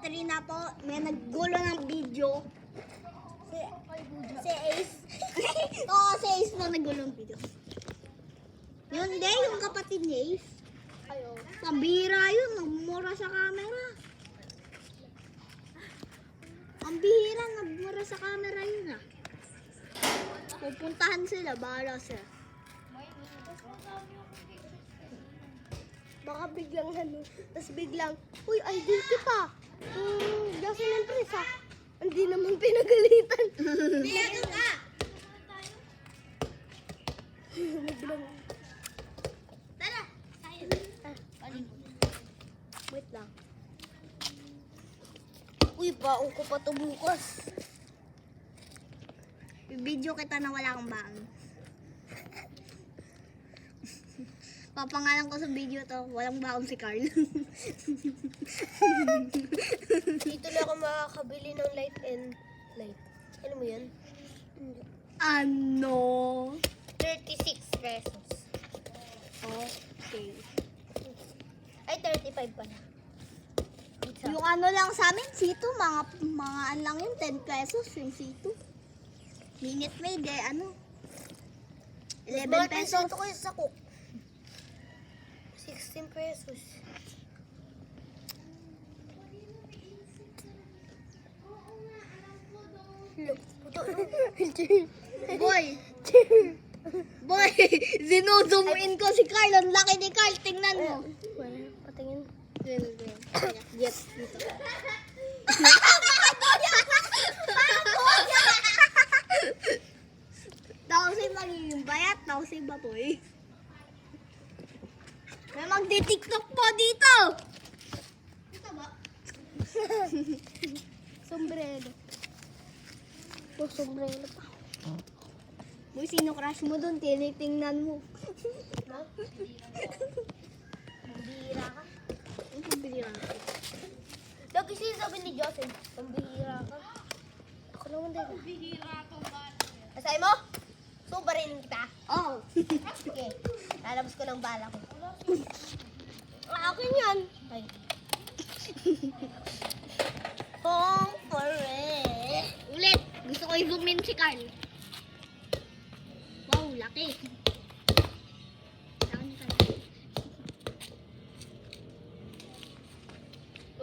3 na po. May naggulo ng video. Si Ace. Oo, si Ace na naggulo ng video. Yun din, yung kapatid ni Ace. Pambihira yun, nagmura sa camera. Ang bihira, nagmura sa camera yun ah. Pupuntahan sila, bahala sila. Baka biglang ano, tapos biglang, uy, identity pa. Gasa ng press ah. Hindi naman pinagalitan. Biglang ka! Biglang. Tara! Wait lang. Uy, baon ko pa ito bukas. I-video kita na wala kang baon. Papangalan ko sa video to, walang baon si Carl. Dito na ako makakabili ng light and light. Ano mo yan? Ano? 36 pesos. Okay. Ay, 35 pala. Yung ano lang sa amin, C2, mga ano lang yun, 10 pesos yung C2. Minute Maid eh, ano? 11 pesos. Ito kayo sa cook. 16 pesos. Boy! Boy! Zinuzoom in ko si Carl. Ang laki ni Carl. Tingnan mo. Wala, patingin. Yes, dito. Tao si magiging bayat. Tao si baboy. May magdi-tiktok po dito. Dito ba? Sombrero. Oh, sombrero pa. Boy, sino crush mo doon? Tinitingnan mo. Pambihira ka. Ang pambihira. Lagi sinasabi ni Joseph, pambihira ka. Ako naman din. Bihira to ba? Asay mo? Subarin kita. Oh. Sige. Lalabas ko ng bala ko. Akin yan. Ay. Home for it. Ulit. Gusto ko i-zoom in si Carl. Wow, laki.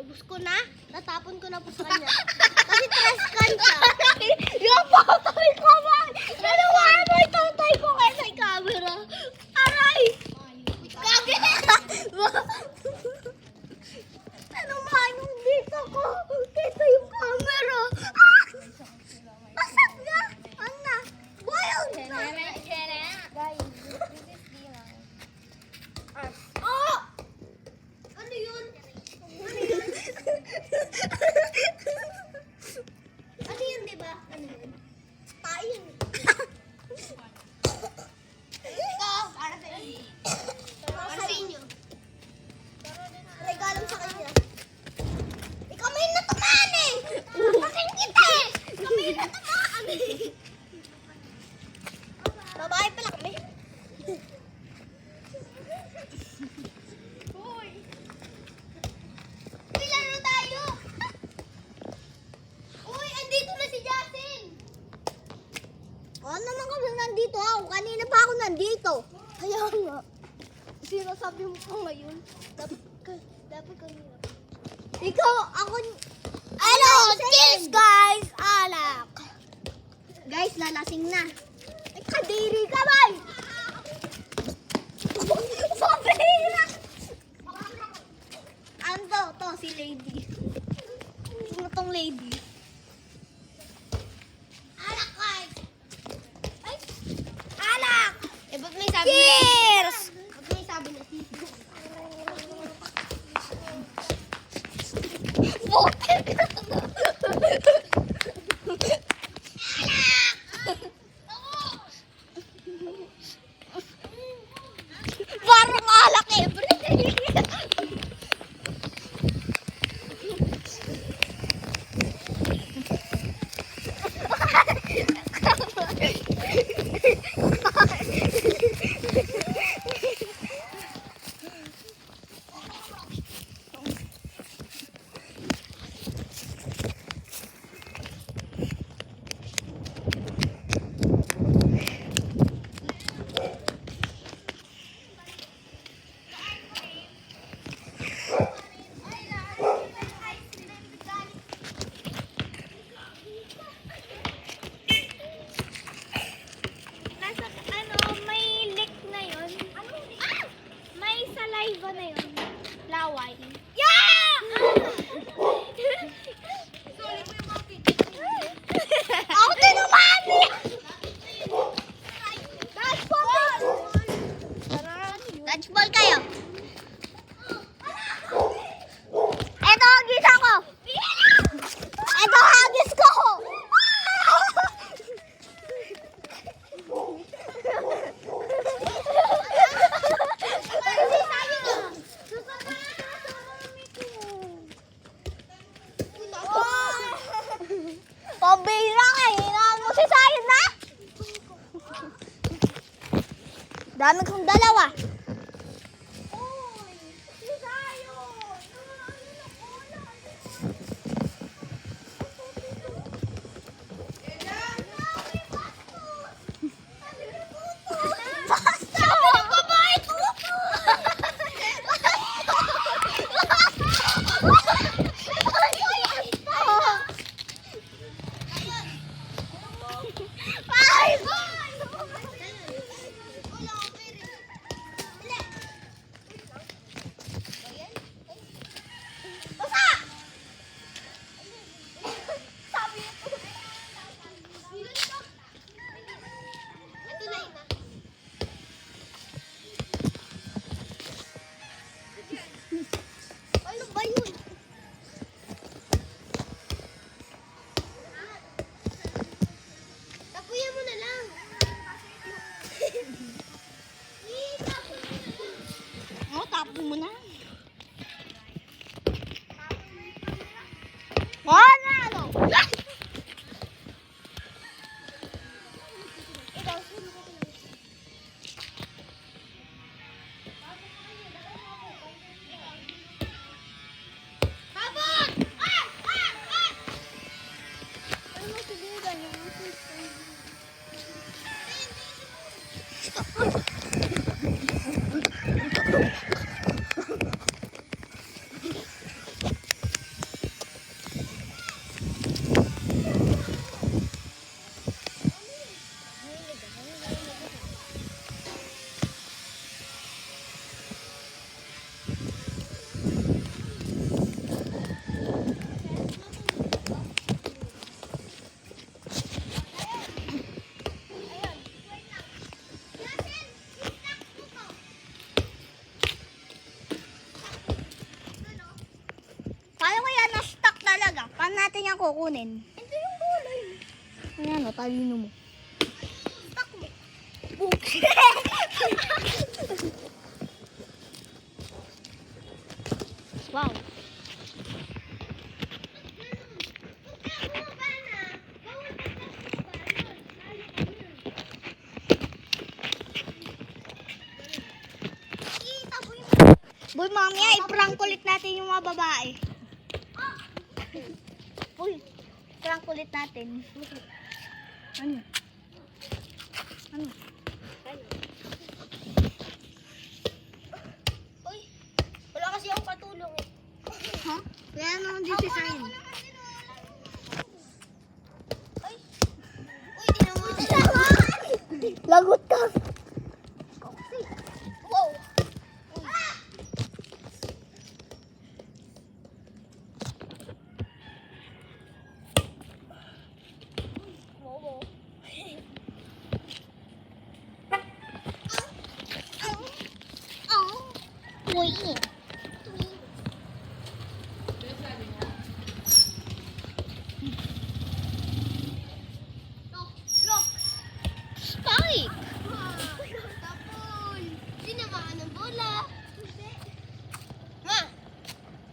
Ubus ko na. Natapon ko na po sa kanya. Kasi trash can siya. Yung patay ko ba? Naluwaan mo yung tatay ko kaya sa camera. Aray! Kage! Naluwaan yung dito ko. Dito yung camera. Ah! Basag na! Ano? Wild na! Guys, this is Dylan. Oh! Ano yun? Ano yun, di ba? Ano yun? Pain. Ito, para sa inyo. Para sa inyo. Regalo sa kanya. Ikaw may natumaan eh! Pasin kita eh! Ikaw may natumaan eh! Babae pala kami. Uy! Uy, laro tayo! Uy, andito na si Justin! Ano naman kami nandito ako? Kanina pa ako nandito. Kaya nga. Sinasabi mo pa ngayon. Dapat kanina. Ikaw, ako... Hello, cheers guys! Alak! Guys, lalasing na. Ay, kadiri ka ba? Pabira! Ano to? Si lady. Sino tong lady? Alak guys! Ay! Alak! Eh, ba't may sabi Cheers! Ba't may sabi na tito? Parang alak eh. Pabira ka, hinaan mo si Sayon na? Dami kong dalawa. Uy, si Zion! Basta! Babae, tuto! Ano ba yun? Tapuyan mo na lang. Oh, tapo mo na. Oh, na ano? Ikaw, habang! Ano mo sige ganyan? Paano kaya na-stuck talaga? Paano natin yan kukunin? Ito yung gulay. Ayan o, talino mo. Stuck mo. Wow. Boy, mamaya i-prank ulit natin yung mga babae. Uy, prank ulit natin. Ano? Ano? Uy, wala kasi akong patulong eh. Ha? Kaya naman din si Sayon. Ay. Uy, tinamaan. Lagot ka. Wow. Wow. Uy. Spike! Tapol. Tinamaan ng bola. Ma.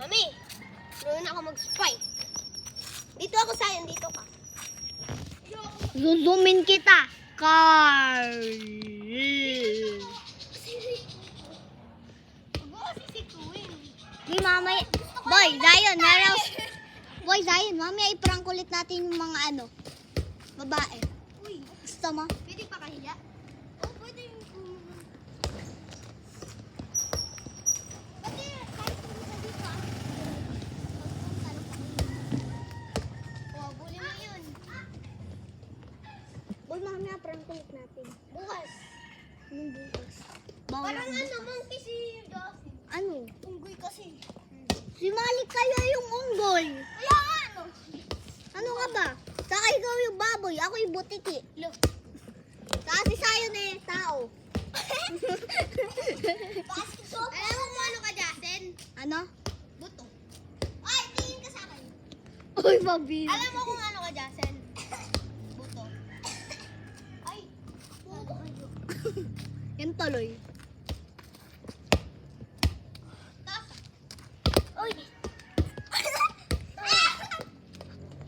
Mami. Meron ako mag-spike. Dito ako sa'yo. Dito ka. Zuzumin kita. Carl. Huwag mo kasi sikuin. Di mamay. Boy, Zion, meron. Boy, Zion, mamaya i-prank ulit natin yung mga ano. Babae. Uy. Gusto mo? Pwede pa kahiya? Oo, pwede yung Pati, kahit pumunta dito ah. Oh, buli mo yun. Boy, mamaya prank ulit natin. Bukas. Anong bukas? Bawal Parang ang ano, bukas. monkey si Josie. Ano? Unggoy kasi. Si Malik kaya yung unggoy. Kaya nga, ano? Ano ka ba? Saka ikaw yung baboy, ako yung butiki. Look. Saka si Sayon eh, tao. Alam mo kung ano ka, Jasen? Ano? Buto. Ay, tingin ka sa akin. Uy, mabili. Alam mo kung ano ka, Jasen? Buto. Ay. Yan tuloy. Uy.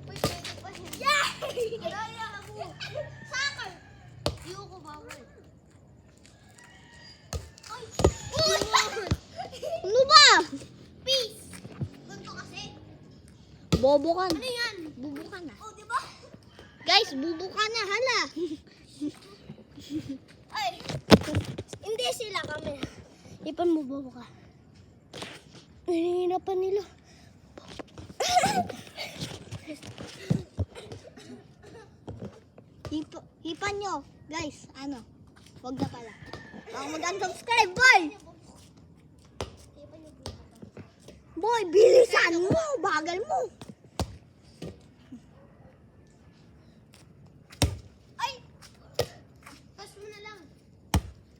Uy, pwede pa yun. Yeah! Bobo ka na. Ano yan? Bubo ka na. Oh, di ba? Guys, bubo ka na. Hala. Ay, hindi sila kami. Ipan mo bobo ka. Nahihirapan nila. Hipan nyo. Guys, ano? Huwag na pala. Baka mag-unsubscribe, boy! Boy, bilisan mo! Bagal mo! Ay! Pas mo na lang.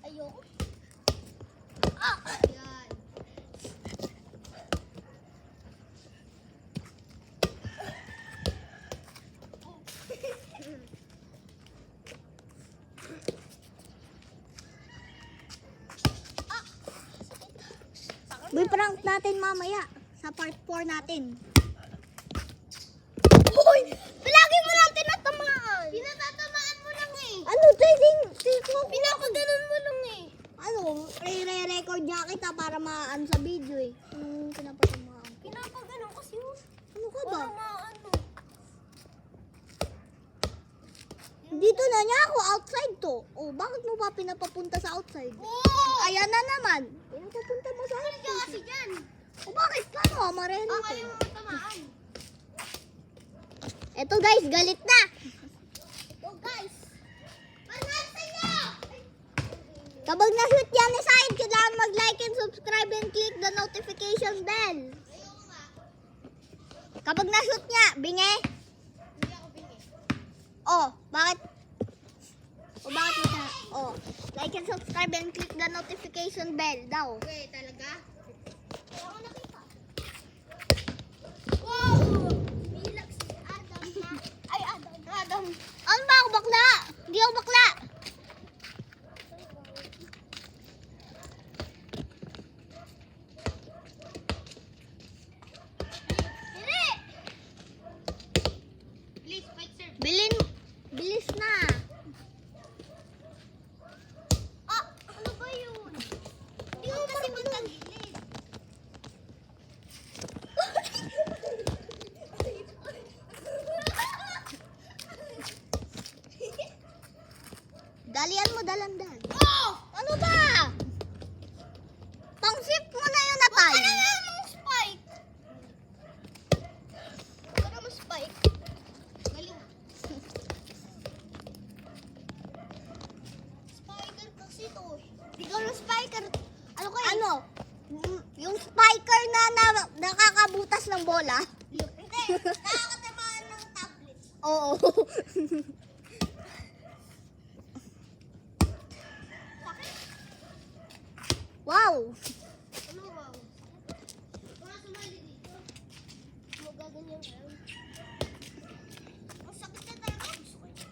Ayoko. Ah! Yan. Boy, prank natin mamaya. Sa part 4 natin. Uy! Palagi mo lang tinatamaan. Pinatatamaan mo lang eh. Ano, trading? Pinapaganon mo lang eh. Ano, re-record niya kita para maaan sa video eh. Anong pinapatamaan? Pinapaganon kasi yun. Ano ka ba? Para maano. Dito na niya ako, outside to. Oh, bakit mo ba pinapapunta sa outside? Oo! Ayan na naman. Pinapapunta mo sa Ano ka outside. kasi dyan? O bakit? Paano? Mareno Ang to. ayaw mo matamaan. Eto guys, galit na. Oh guys! Panasa niyo! Kapag na-shoot yan ni Said, kailangan mag-like and subscribe and click the notification bell. Ayoko nga. Kapag na-shoot niya, bingi. Hindi ako bingi. Oh, bakit? O bakit mo siya? Oh, like and subscribe and click the notification bell daw. Okay, talaga? Wala ko nakita. Wow! Bilag si Adam na. Ay, Adam. Ano ba ako bakla? Hindi ako bakla. Hindi! Please, fight sir. Bilis na. Ah! Ano ba yun? Hindi ko kasi matagilid. Dalian mo dalandan. Oh! Ano ba? Pang-shift mo na yun, Atay. Ano na mong spike? Ano mo spike? Galing. Spiker kasi to. Ikaw yung spiker. Ano ko Ano? Yung spiker na nakakabutas ng bola? Hindi. Nakakatamaan ng tablet. Oo. Wow. Ano wow? Mga sumali dito. Magaganyan ka. Ang sakit na talaga. Gusto ko yun.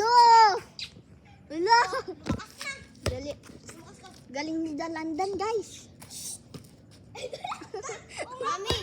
Lo! Lo! Lumakas na. Dali. Lumakas ka. Galing ni Dalandan, guys. Mami!